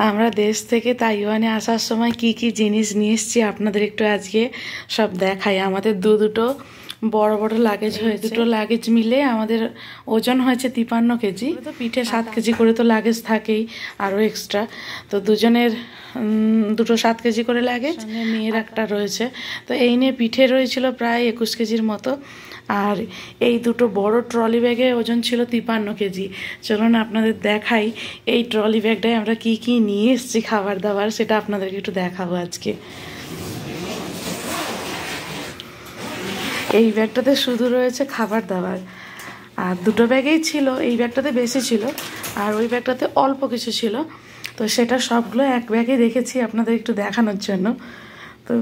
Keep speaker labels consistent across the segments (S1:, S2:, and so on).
S1: আমরা দেশ থেকে তাইওয়ানে আসার সময় কি কি জিনিস নিয়ে এসেছি আপনাদের একটু আজকে সব দেখাই। আমাদের দুটো বড় বড় লাগেজ হয়েছে, দুটো লাগেজ মিলে আমাদের ওজন হয়েছে 53 কেজি। তো পিঠে 7 কেজি করে তো লাগেজ থাকেই, আরও এক্সট্রা। তো দুজনের দুটো 7 কেজি করে লাগেজ, মেয়ের একটা রয়েছে। তো এই নিয়ে পিঠে রয়েছিল প্রায় 21 কেজির মতো। আর এই দুটো বড় ট্রলি ব্যাগে ওজন ছিল 53 কেজি। চলুন আপনাদের দেখাই এই ট্রলি ব্যাগটায় আমরা কি কি নিয়ে এসেছি খাবার দাবার, সেটা আপনাদেরকে একটু দেখাবো আজকে। এই ব্যাগটাতে শুধু রয়েছে খাবার দাবার, আর দুটো ব্যাগেই ছিল। এই ব্যাগটাতে বেশি ছিল আর ওই ব্যাগটাতে অল্প কিছু ছিল। তো সেটা সবগুলো এক ব্যাগে রেখেছি আপনাদের একটু দেখানোর জন্য। তো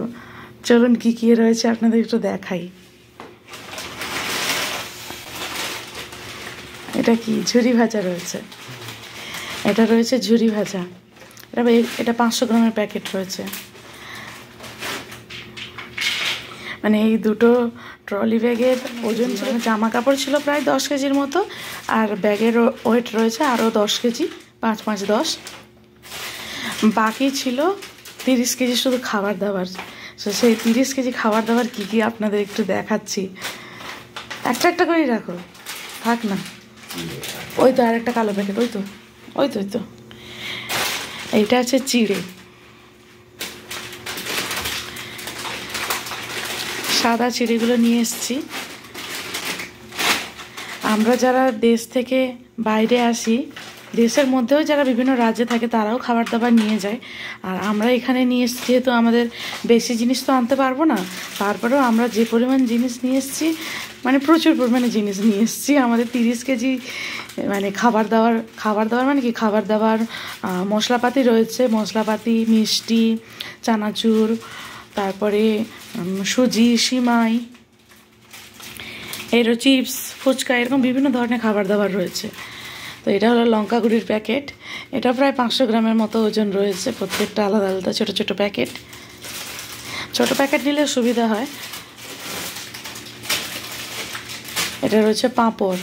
S1: চলুন কি কি রয়েছে আপনাদের একটু দেখাই। এটা কি ঝুরি ভাজা রয়েছে, এটা রয়েছে ঝুরি ভাজা। এটা 500 গ্রামের প্যাকেট রয়েছে। মানে এই দুটো ট্রলি ব্যাগের ওজন ছিল, জামা কাপড় ছিল প্রায় 10 কেজির মতো, আর ব্যাগের ওয়েট রয়েছে আরও 10 কেজি, 5 5 10। বাকি ছিল 30 কেজি শুধু খাবার দাবার। তো সেই 30 কেজি খাবার দাবার কী কী আপনাদের একটু দেখাচ্ছি। একটা একটা করেই রাখো, থাক না। ওই তো আর একটা কালো প্যাকেট, ওই তো ওই তো ওই তো এইটা আছে চিড়ে, সাদা চিড়েগুলো নিয়ে এসেছি। আমরা যারা দেশ থেকে বাইরে আসি, দেশের মধ্যেও যারা বিভিন্ন রাজ্যে থাকে তারাও খাবার দাবার নিয়ে যায়। আর আমরা এখানে নিয়ে এসেছি, যেহেতু আমাদের বেশি জিনিস তো আনতে পারবো না, তারপরেও আমরা যে পরিমাণ জিনিস নিয়ে এসেছি, মানে প্রচুর পরিমাণে জিনিস নিয়ে এসেছি। আমাদের 30 কেজি মানে খাবার দাবার মানে কি খাবার দাবার, মশলাপাতি রয়েছে, মশলাপাতি, মিষ্টি, চানাচুর, তারপরে সুজি, সিমাই, এরও চিপস, ফুচকা, এরকম বিভিন্ন ধরনের খাবার দাবার রয়েছে। তো এটা হলো লঙ্কা গুঁড়ির প্যাকেট। এটা প্রায় 500 গ্রামের মতো ওজন রয়েছে, প্রত্যেকটা আলাদা আলাদা ছোটো ছোটো প্যাকেট। ছোটো প্যাকেট নিলে সুবিধা হয়। এটা রয়েছে পাঁপড়,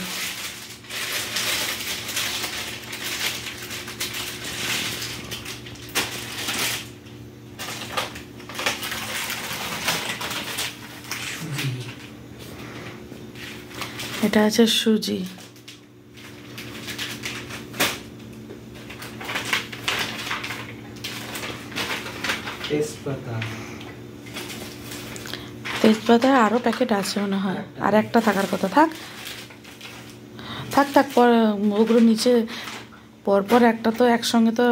S1: এটা আছে সুজি, তেজপাতা আরও প্যাকেট আছে মনে হয়, আর একটা থাকার কথা। থাক থাক থাক, পর ওগুলো নিচে পরপর একটা তো একসঙ্গে তো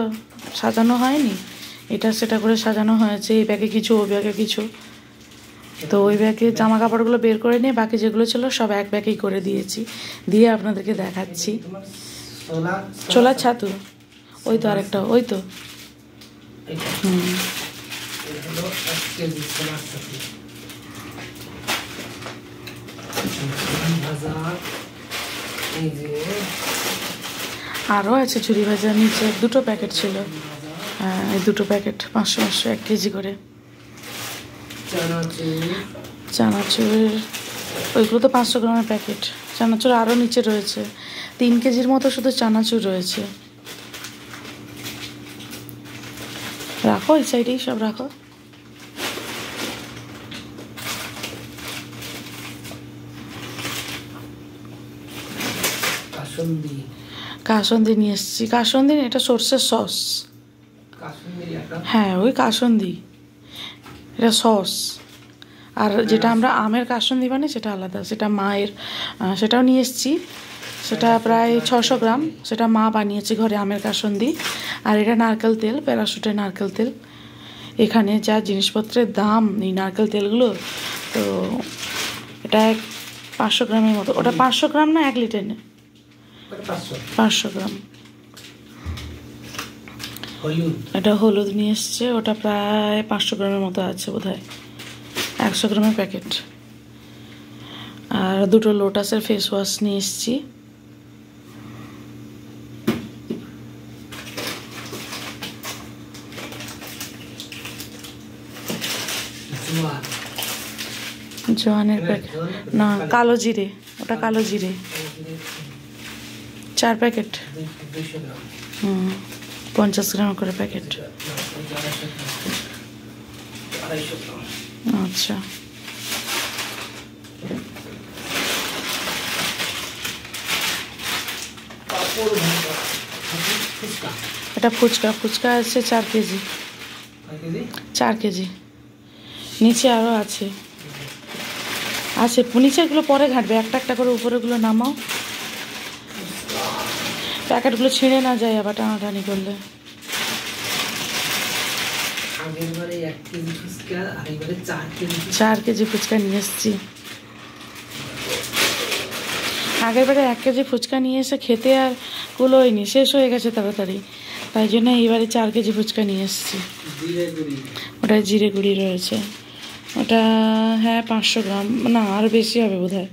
S1: সাজানো হয়নি, এটা সেটা করে সাজানো হয়েছে। এই ব্যাগে কিছু, ওই ব্যাগে কিছু। তো ওই ব্যাগে জামা কাপড়গুলো বের করে নিয়ে বাকি যেগুলো ছিল সব এক ব্যাগেই করে দিয়েছি, দিয়ে আপনাদেরকে দেখাচ্ছি। ছোলার ছাতু, ওই তো আরেকটা, ওই তো আরও আছে ঝুরি ভাজা, নিচে দুটো প্যাকেট ছিল। হ্যাঁ, এই দুটো প্যাকেট 500 500 1 কেজি করে। চানাচুর, ওইগুলো তো 500 গ্রামের প্যাকেট। চানাচুর আরও নিচে রয়েছে, 3 কেজির মতো শুধু চানাচুর রয়েছে। রাখো, এই সাইডেই সব রাখো। কাসন্দি নিয়ে এসেছি। কাসন্দি, এটা সর্ষের সস। হ্যাঁ, ওই কাসন্দি, এটা সস। আর যেটা আমরা আমের কাসন্দি বানাই সেটা আলাদা, সেটা মায়ের, সেটাও নিয়ে এসেছি। সেটা প্রায় 600 গ্রাম, সেটা মা বানিয়েছে ঘরে, আমের কাসন্দি। আর এটা নারকেল তেল, প্যারাশুটের নারকেল তেল। এখানে যা জিনিসপত্রের দাম এই নারকেল তেলগুলো, তো এটা 500 গ্রামের মতো। ওটা 500 গ্রাম না 1 লিটার? না, 500 গ্রাম। এটা হলুদ নিয়ে এসছে, ওটা প্রায় 500 গ্রামের মতো আছে বোধ হয়, 100 গ্রামের প্যাকেট। আর দুটো লোটাসের ফেস ওয়াশ নিয়ে এসছি। জোয়ানের প্যাকেট না, কালো জিরে, ওটা কালো জিরে, 4 প্যাকেট। 50 গ্রাম করে প্যাকেট। আচ্ছা, এটা ফুচকা। ফুচকা আছে 4 কেজি। 4 কেজি। নিচে আরও আছে। নিচেগুলো পরে ঘাঁটবে, একটা একটা করে উপরেগুলো নামাও, প্যাকেটগুলো ছিঁড়ে না যায় আবার টানাটানি করলে। 4 কেজি ফুচকা নিয়ে এসেছি। আগের বারে 1 কেজি ফুচকা নিয়ে এসে খেতে আর কুলোয়নি, শেষ হয়ে গেছে তাড়াতাড়ি, তাই জন্য এইবারে 4 কেজি ফুচকা নিয়ে এসেছি। ওটা জিরে গুঁড়ি রয়েছে, ওটা হ্যাঁ 500 গ্রাম, না আরও বেশি হবে বোধহয়,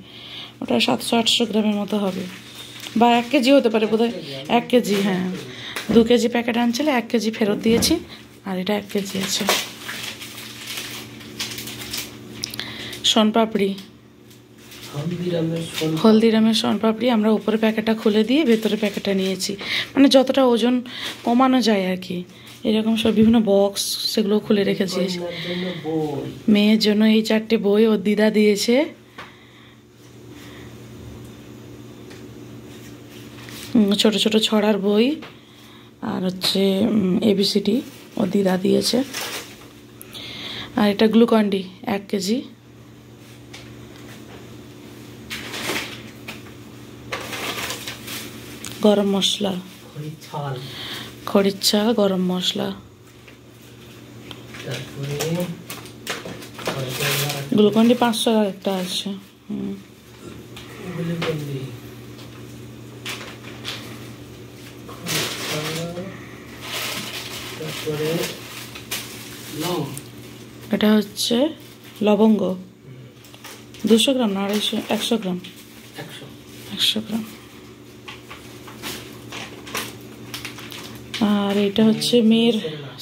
S1: ওটা 700-800 গ্রামের মতো হবে, বা 1 কেজি হতে পারে বোধহয়। 1 কেজি, হ্যাঁ 2 কেজি প্যাকেট আনছিলে, 1 কেজি ফেরত দিয়েছি, আর এটা 1 কেজি আছে। সোনপাপড়ি, হলদিরামের সোনপাপড়ি। আমরা উপরে প্যাকেটটা খুলে দিয়ে ভেতরে প্যাকেটটা নিয়েছি, মানে যতটা ওজন কমানো যায় আর কি। এরকম সব বিভিন্ন বক্স, সেগুলো খুলে রেখেছি। মেয়ের জন্য এই 4টে বই ওর দিদা দিয়েছে। ছোট ছোট ছড়ার বই, আর হচ্ছে ABCD ওর দিদা দিয়েছে। আর এটা গ্লুকন্ডি 1 কেজি। গরম মশলা, খড়ির ছাল, গরম মশলা। গ্লুকন্ডি 500 আর একটা আছে। এটা হচ্ছে লবঙ্গ, 200 গ্রাম না 250, 100 গ্রাম, 100 গ্রাম। আর এটা হচ্ছে মেয়ের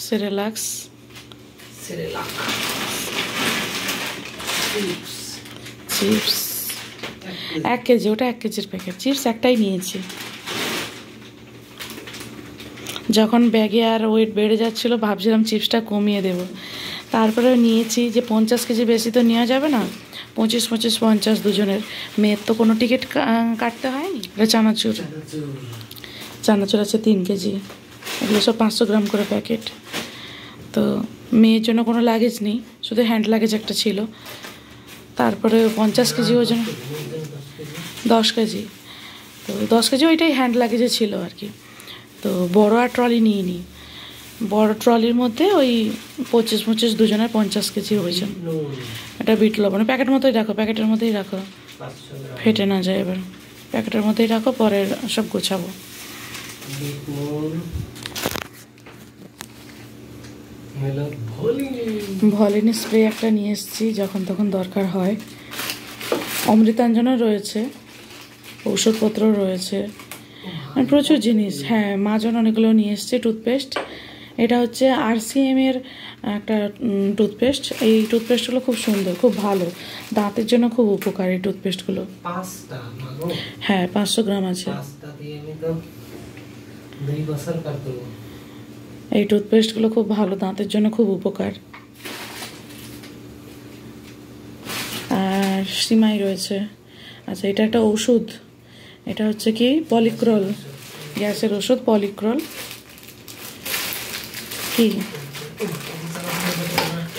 S1: সেরেলাক্স, চিপস 1 কেজি, ওটা 1 কেজির প্যাকেট। চিপস একটাই নিয়েছি, যখন ব্যাগে আর ওয়েট বেড়ে যাচ্ছিলো ভাবছিলাম চিপসটা কমিয়ে দেব, তারপরে নিয়েছি যে 50 কেজি বেশি তো নেওয়া যাবে না, 25-25, 50 দুজনের। মেয়ের তো কোনো টিকিট কাটতে হয়নি। এটা চানাচুর, চানাচুর আছে 3 কেজি। এগুলো সব 500 গ্রাম করে প্যাকেট। তো মেয়ের জন্য কোনো লাগেজ নেই, শুধু হ্যান্ড লাগেজ একটা ছিল। তারপরে 50 কেজি ওজন, 10 কেজি। তো 10 কেজি ওইটাই হ্যান্ড লাগেজে ছিল আর কি। তো বড় আর ট্রলি নিয়ে নিই, বড় ট্রলির মধ্যে ওই 25-25 দুজনের 50 কেজি ওজন। এটা বিট লবণ, প্যাকেট মতোই রাখো, প্যাকেটের মধ্যেই রাখো, ফেটে না যায়। এবার প্যাকেটের মধ্যেই রাখো, পরে সব গোছাবো। ভলিনি স্প্রে একটা নিয়ে এসেছি, যখন তখন দরকার হয়। অমৃতাঞ্জনও রয়েছে, ঔষধপত্র রয়েছে, প্রচুর জিনিস। হ্যাঁ, মাজন অনেকগুলো নিয়ে এসছে। টুথপেস্ট, এটা হচ্ছে RCM এর একটা টুথপেস্ট। এই টুথপেস্টগুলো খুব সুন্দর, খুব ভালো, দাঁতের জন্য খুব উপকার এই টুথপেস্টগুলো। হ্যাঁ 500 গ্রাম আছে। এই টুথপেস্টগুলো খুব ভালো, দাঁতের জন্য খুব উপকার। আর সিমাই রয়েছে। আচ্ছা, এটা একটা ওষুধ, এটা হচ্ছে কি পলিক্রল, গ্যাসের ওষুধ পলিক্রল। কি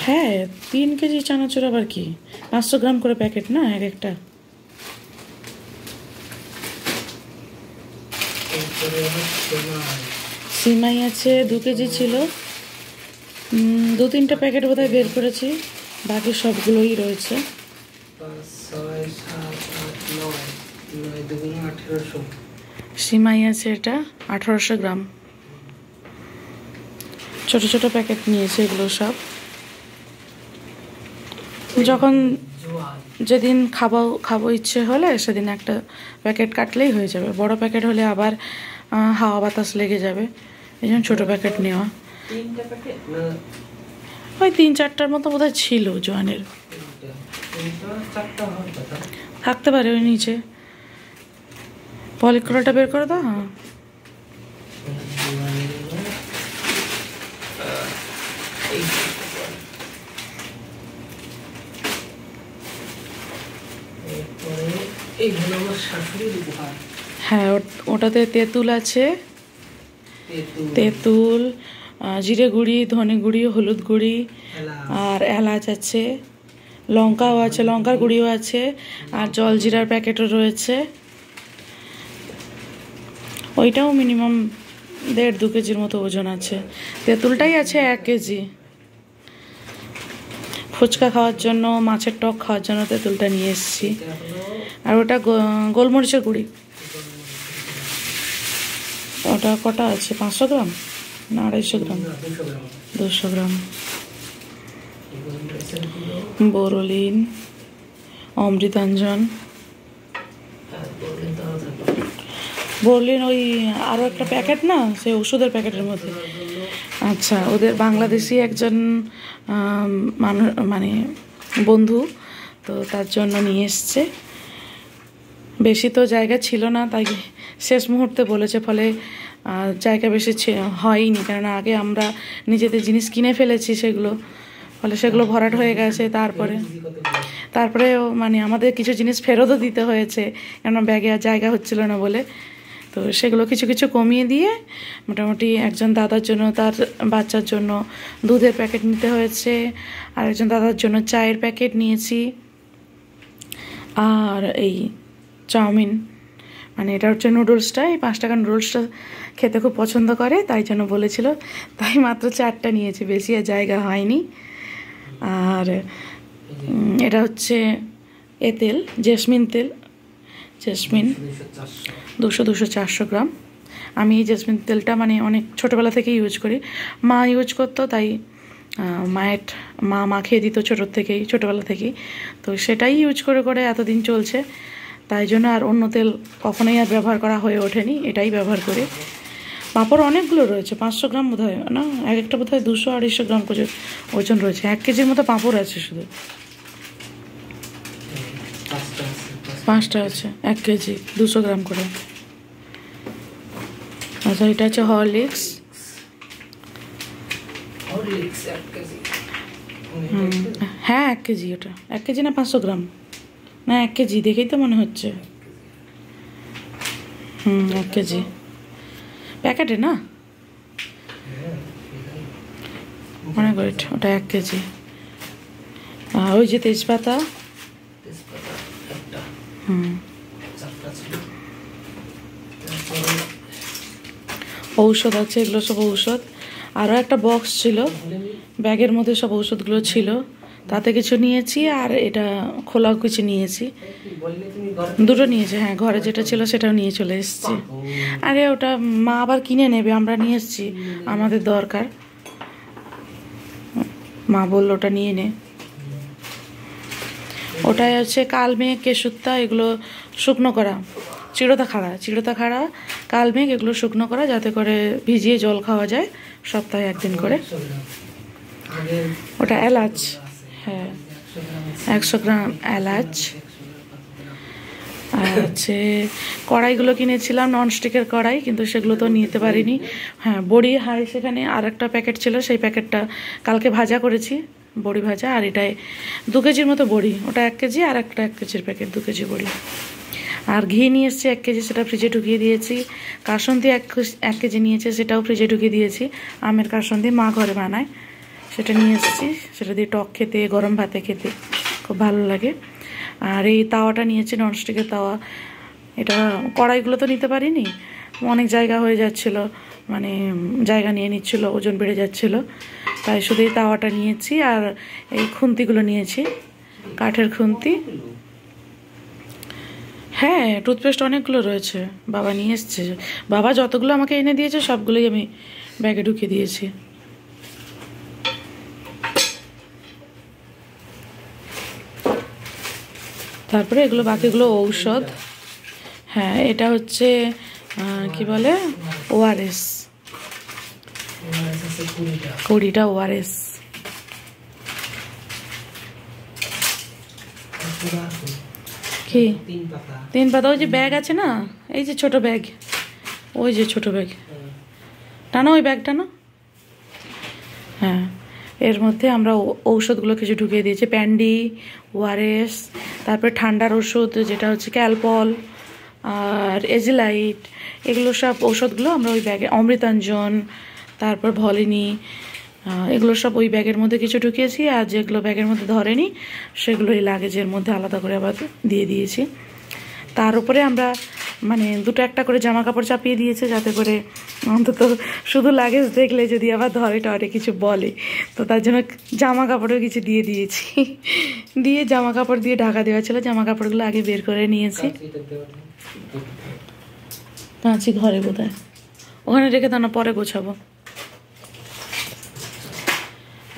S1: হ্যাঁ 3 কেজি চানাচুর, আবার কি 500 গ্রাম করে প্যাকেট না এক একটা। সিমাই আছে 2 কেজি ছিল, 2-3টা প্যাকেট বোধহয় বের করেছি, বাকি সবগুলোই রয়েছে। সিমাই আছে এটা 1800 গ্রাম, ছোট ছোট প্যাকেট নিয়েছে এগুলো সব। যখন যেদিন খাবো ইচ্ছে হলে সেদিন একটা প্যাকেট কাটলেই হয়ে যাবে, বড় প্যাকেট হলে আবার হাওয়া বাতাস লেগে যাবে, এই জন্য ছোটো প্যাকেট নেওয়া। ওই 3-4টার মতো বোধহয় ছিল জোয়ানের, থাকতে পারে ওই নিচে। পলিক্রলটা বের করে দাও। হ্যাঁ হ্যাঁ, ওটাতে তেঁতুল আছে, তেঁতুল, জিরে গুঁড়ি, ধনে গুঁড়ি, হলুদ গুঁড়ি আর এলাচ আছে, লঙ্কাও আছে, লঙ্কার গুঁড়িও আছে, আর জলজিরার প্যাকেটও রয়েছে। ওইটাও মিনিমাম 1.5-2 কেজির মতো ওজন আছে। তেঁতুলটাই আছে 1 কেজি। ফুচকা খাওয়ার জন্য, মাছের টক খাওয়ার জন্য তেঁতুলটা নিয়ে এসেছি। আর ওটা গোলমরিচের গুঁড়ি, ওটা কটা আছে? 500 গ্রাম না 250 গ্রাম? 200 গ্রাম। বোরোলিন, অমৃতাঞ্জন, বোরোলিন ওই আরও একটা প্যাকেট না, সে ওষুধের প্যাকেটের মধ্যে। আচ্ছা, ওদের বাংলাদেশি একজন মানুষ মানে বন্ধু, তো তার জন্য নিয়ে এসছে। বেশি তো জায়গা ছিল না, তাই শেষ মুহূর্তে বলেছে, ফলে জায়গা বেশি হয়নি, কেননা আগে আমরা নিজেদের জিনিস কিনে ফেলেছি সেগুলো, ফলে সেগুলো ভরাট হয়ে গেছে। তারপরেও মানে আমাদের কিছু জিনিস ফেরতও দিতে হয়েছে, কেননা ব্যাগে আর জায়গা হচ্ছিল না বলে। তো সেগুলো কিছু কিছু কমিয়ে দিয়ে মোটামুটি একজন দাদার জন্য, তার বাচ্চার জন্য দুধের প্যাকেট নিতে হয়েছে, আর একজন দাদার জন্য চায়ের প্যাকেট নিয়েছি, আর এই চাউমিন, মানে এটা হচ্ছে নুডলসটা, এই 5 টাকার নুডলসটা খেতে খুব পছন্দ করে, তাই জন্য বলেছিল, তাই মাত্র 4টা নিয়েছি, বেশি আর জায়গা হয়নি। আর এটা হচ্ছে তেল, জেসমিন তেল, জেসমিন 200-400 গ্রাম। আমি এই জেসমিন তেলটা মানে অনেক ছোটোবেলা থেকেই ইউজ করি, মা ইউজ করতো, তাই মা মাখিয়ে দিত ছোটোবেলা থেকেই, তো সেটাই ইউজ করে করে এতদিন চলছে, তাই জন্য আর অন্য তেল কখনোই আর ব্যবহার করা হয়ে ওঠেনি, এটাই ব্যবহার করি। পাঁপড় অনেকগুলো রয়েছে, 500 গ্রাম বোধ হয় না, এক একটা বোধ হয় 200-250 গ্রাম করে ওজন রয়েছে। 1 কেজির মতো পাঁপড় আছে, শুধু 5টা আছে, 1 কেজি 200 গ্রাম করে। আচ্ছা, এটা হচ্ছে হরলিক্স, হ্যাঁ 1 কেজি। ওটা 1 কেজি না 500 গ্রাম? না 1 কেজি, দেখেই তো মনে হচ্ছে। 1 কেজি প্যাকেটে না, মনে করি ওটা 1 কেজি। ওই যে তেজপাতা, ঔষধ আছে, এগুলো সব ঔষধ। আরও একটা বক্স ছিল, ব্যাগের মধ্যে সব ঔষধগুলো ছিল, তাতে কিছু নিয়েছি, আর এটা খোলাও কিছু নিয়েছি, 2টো নিয়েছি। হ্যাঁ, ঘরে যেটা ছিল সেটাও নিয়ে চলে এসেছি। আরে ওটা মা আবার কিনে নেবে, আমরা নিয়ে এসেছি, আমাদের দরকার, মা বললো ওটা নিয়ে নে। ওটাই হচ্ছে কালমেঘ, কেশুত্তা, এগুলো শুকনো করা, চিড়তা খাড়া, কালমেঘ, এগুলো শুকনো করা, যাতে করে ভিজিয়ে জল খাওয়া যায় সপ্তাহে 1 দিন করে। ওটা এলাচ, হ্যাঁ 100 গ্রাম এলাচ। আর হচ্ছে কড়াইগুলো কিনেছিলাম, ননস্টিকের কড়াই, কিন্তু সেগুলো তো নিতে পারিনি। হ্যাঁ, বড়ি সেখানে আর একটা প্যাকেট ছিল, সেই প্যাকেটটা কালকে ভাজা করেছি, বড়ি ভাজা। আর এটাই 2 কেজির মতো বড়ি, ওটা 1 কেজি, আর একটা 1 কেজির প্যাকেট 2 কেজি বড়ি। আর ঘি নিয়ে এসেছি 1 কেজি, সেটা ফ্রিজে ঢুকিয়ে দিয়েছি। কাসন্দি 1 কেজি নিয়েছে, সেটাও ফ্রিজে ঢুকিয়ে দিয়েছি, আমের কাসন্দি, মা ঘরে বানায়, সেটা নিয়ে এসেছি, সেটা দিয়ে টক খেতে, গরম ভাতে খেতে খুব ভালো লাগে। আর এই তাওয়াটা নিয়েছি, ননস্টিকের তাওয়া, এটা কড়াইগুলো তো নিতে পারিনি, অনেক জায়গা হয়ে যাচ্ছিলো, মানে জায়গা নিয়ে নিচ্ছিলো, ওজন বেড়ে যাচ্ছিলো, তাই শুধু এই তাওয়াটা নিয়েছি। আর এই খুন্তিগুলো নিয়েছি, কাঠের খুন্তি। হ্যাঁ, টুথপেস্ট অনেকগুলো রয়েছে, বাবা নিয়ে এসছে, বাবা যতগুলো আমাকে এনে দিয়েছে সবগুলোই আমি ব্যাগে ঢুকিয়ে দিয়েছি। তারপরে এগুলো বাকিগুলো ঔষধ। হ্যাঁ, এটা হচ্ছে কি বলে, ওআরএস, 20টা ওআরএস। কি 3 পাতা? ওই যে ব্যাগ আছে না, এই যে ছোট ব্যাগ, ওই যে ছোট ব্যাগ, টানো ওই ব্যাগটা না, হ্যাঁ এর মধ্যে আমরা ঔষধগুলো কিছু ঢুকিয়ে দিয়েছি, প্যান্ডি, ওআরএস, তারপরে ঠান্ডার ওষুধ যেটা হচ্ছে ক্যালপল আর এজিলাইট, এগুলো সব ঔষধগুলো আমরা ওই ব্যাগে, অমৃতাঞ্জন, তারপর ভলিনি, এগুলো সব ওই ব্যাগের মধ্যে কিছু ঢুকিয়েছি। আর যেগুলো ব্যাগের মধ্যে ধরেনি সেগুলো এই লাগেজের মধ্যে আলাদা করে আবার দিয়ে দিয়েছি। তার উপরে আমরা মানে দুটো একটা করে জামা কাপড় চাপিয়ে দিয়েছে, যাতে করে অন্তত শুধু লাগেজ দেখলে যদি আবার ধরে টরে কিছু বলে, তো তার জন্য জামা কাপড়ও কিছু দিয়ে দিয়েছি। দিয়ে জামা কাপড় দিয়ে ঢাকা দেওয়া ছিল, জামা কাপড়গুলো আগে বের করে নিয়েছি। কাঁচি ঘরে বোধহয়, ওখানে রেখে দাও না, পরে গোছাবো।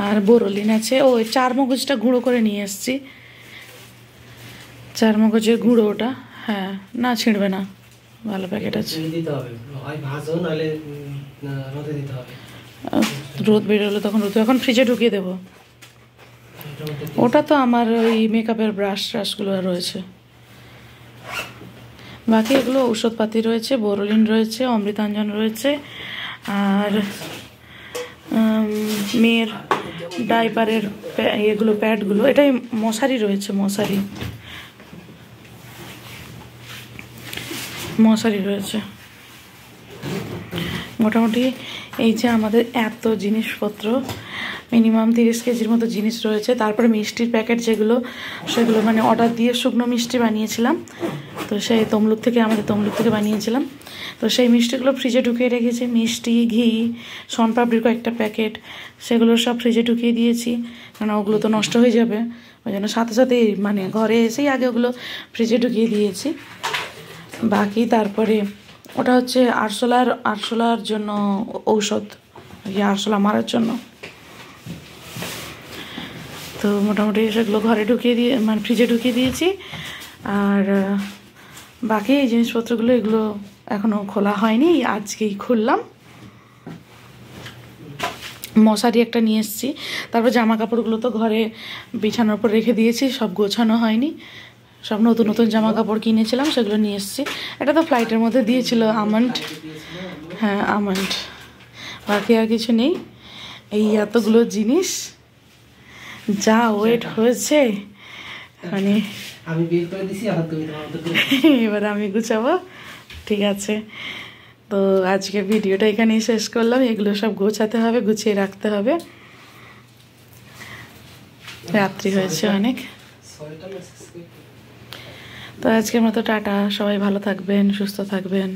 S1: আর বোরোলিন আছে, ওই 4 মগজটা গুঁড়ো করে নিয়ে এসেছি, 4 মগজের গুঁড়ো ওটা। হ্যাঁ, না ছিঁড়বে না, ভালো প্যাকেট আছে। রোদ বেরোলে তখন রোদ, এখন ফ্রিজে ঢুকিয়ে দেবো। ওটা তো আমার ওই মেকআপের ব্রাশ ট্রাশগুলো রয়েছে। বাকি এগুলো ঔষধপাতি রয়েছে, বোরোলিন রয়েছে, অমৃতাঞ্জন রয়েছে, আর মেয়ের ডাইপারের এগুলো প্যাডগুলো, এটাই মশারি রয়েছে, মশারি রয়েছে। মোটামুটি এই যে আমাদের এত জিনিসপত্র, মিনিমাম 30 কেজির মতো জিনিস রয়েছে। তারপরে মিষ্টির প্যাকেট যেগুলো, সেগুলো মানে অর্ডার দিয়ে শুকনো মিষ্টি বানিয়েছিলাম, তো সেই তমলুক থেকে বানিয়েছিলাম, তো সেই মিষ্টিগুলো ফ্রিজে ঢুকিয়ে রেখেছি। মিষ্টি, ঘি, শনপাপড়ির কয়েকটা প্যাকেট, সেগুলো সব ফ্রিজে ঢুকিয়ে দিয়েছি, কারণ ওগুলো তো নষ্ট হয়ে যাবে, ওই জন্য সাথে সাথেই মানে ঘরে এসেই আগে ওগুলো ফ্রিজে ঢুকিয়ে দিয়েছি। বাকি তারপরে ওটা হচ্ছে আরশোলার জন্য ঔষধ, আরশোলা মারার জন্য। তো মোটামুটি সেগুলো ঘরে ঢুকিয়ে দিয়ে মানে ফ্রিজে ঢুকিয়ে দিয়েছি। আর বাকি এই জিনিসপত্রগুলো এগুলো এখনও খোলা হয়নি, আজকেই খুললাম। মশারি একটা নিয়ে এসেছি, তারপর জামা কাপড়গুলো তো ঘরে বিছানার উপর রেখে দিয়েছি, সব গোছানো হয়নি, সব নতুন নতুন জামা কাপড় কিনেছিলাম, সেগুলো নিয়ে এসেছি। এটা তো ফ্লাইটের মধ্যে দিয়েছিল আমন্ড, হ্যাঁ আমন্ড। বাকি আর কিছু নেই, এই এতগুলো জিনিস, যা ওয়েট হয়েছে, মানে
S2: আমি বের করে দিছি,
S1: এবার আমি গুছাবো। ঠিক আছে, তো আজকের ভিডিওটা এখানেই শেষ করলাম। এগুলো সব গোছাতে হবে, গুছিয়ে রাখতে হবে, রাত্রি হয়েছে অনেক। তো আজকের মতো টাটা, সবাই ভালো থাকবেন, সুস্থ থাকবেন।